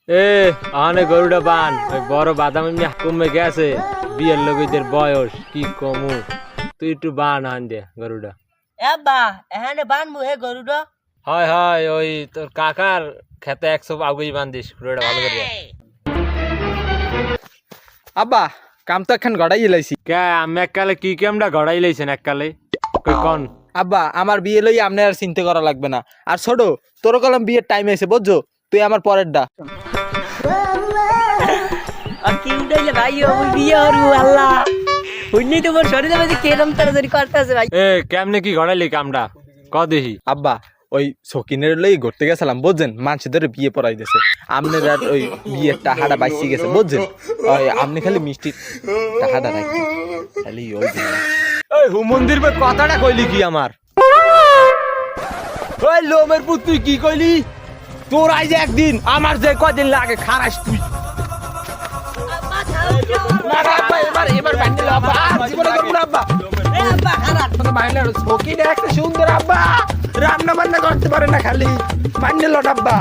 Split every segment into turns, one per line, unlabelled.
এ আনে গরুটা বান ওই বড় বাদাম এমনি কমে গেছে বিয়ের লোকেদের বয়স কি কমু তুই একটু বান আন দে গরুটা
আব্বা এখানে বানবো হে গরুটা।
হয় হয় ওই তোর কাকার খেতে 100 আগুই বান্ধিস গরুটা ভালো করে
আব্বা কাম তো এখন গড়াই লাইছি।
কে আমি এককালে কি কেমটা গড়াই লাইছেন এককালে কই কোন
আব্বা আমার বিয়ে লই আপনি আর চিন্তা করা লাগবে না। আর ছোট তোর কলম বিয়ের টাইম এসে বুঝছো, তুই আমার পরের ডা।
আর কি উঠাইলে ভাই ওই বিয়ে হরু আল্লাহ হুইনি তোমার শরীরে মধ্যে কেরম তাড়াতাড়ি করতেছে ভাই।
এ কেমনে কি গড়াইলি কামটা ক দেখি
আব্বা ওই সকিনের লই ঘুরতে গেছিলাম বুঝছেন, মানুষের ধরে বিয়ে পড়াই দিয়েছে। আপনার আর ওই বিয়ের টাকাটা বাইসি গেছে বুঝছেন, ওই আপনি খালি মিষ্টি টাকাটা রাখি খালি ওই দিন।
ওই হুমন্দির বে কথাটা কইলি কি আমার ওই লোমের পুত তুই কি কইলি তোর আইজ একদিন আমার যে কদিন লাগে খারাস তুই
না রে আব্বা, এবার বান্ডিল আব্বা, জীবনে করব না আব্বা।
এ আব্বা খারাপ
তো বাইনার সকিনে একটা সুন্দর আব্বা, রান্না বান্না করতে পারে না খালি বান্ডিল আব্বা।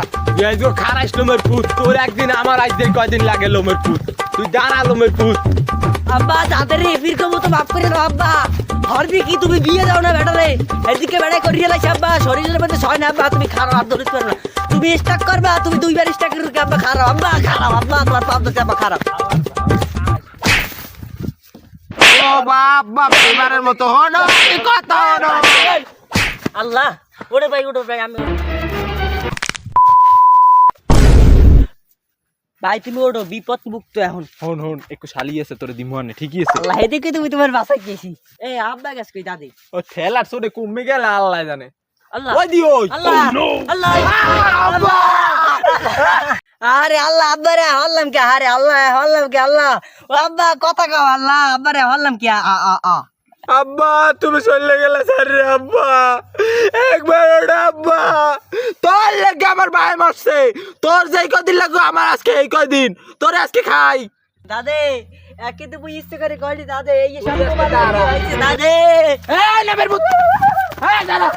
এই যে খারাস লোমের পুত তোর একদিন আমার আইজ যে কদিন লাগে লোমের পুত তুই দাঁড়া লোমের পুত
আব্বা তাদের এফির কমু তো মাফ করে দাও আব্বা। হরবি কি তুমি বিয়ে দাও না বেটারে এদিকে বেড়াই করিয়ে লাইছ আব্বা, শরীরের মধ্যে ছয় না আব্বা, তুমি খারাপ আর ধরতে পারো না, তুমি স্টাক করবা, তুমি দুইবার স্টাক করবে আব্বা, খারাপ আব্বা, খারাপ আব্বা, তোমার পাপ দোষ আব্বা, খারাপ।
ও বাপ বাপ, এবারের মতো হনো কত হনো।
আল্লাহ ওরে ভাই আমি ভাই তুমি ওঠো, বিপদ মুক্ত এখন।
হন হন একটু শালি আছে তোর দিমুয়ানে, ঠিকই আছে।
আল্লাহ এদিকে তুমি তোমার বাসায় গেছি। এই আব্বা গেছ কই দাদি?
ও ঠেলার চোটে কমে গেল আল্লাহ জানে।
আল্লাহ
ওই দিও
আল্লাহ আল্লাহ আব্বা আরে আল্লাহ আব্বা রে হল্লাম কি, আরে আল্লাহ হল্লাম কি, আল্লাহ ও আব্বা কথা কও, আল্লাহ আব্বা রে হল্লাম কি, আ আ আ
আব্বা তুমি চলে গেলে স্যার রে আব্বা, একবার ওটা আব্বা তোর লাগে আমার ভাই মারছে, তোর যেই কদিন লাগো আমার আজকে এই কদিন, তোর আজকে খাই।
দাদে একে তো বুঝ ইচ্ছে করে কইলি দাদে এই যে সব দাদে
এই নেবের বুত, এই দাঁড়া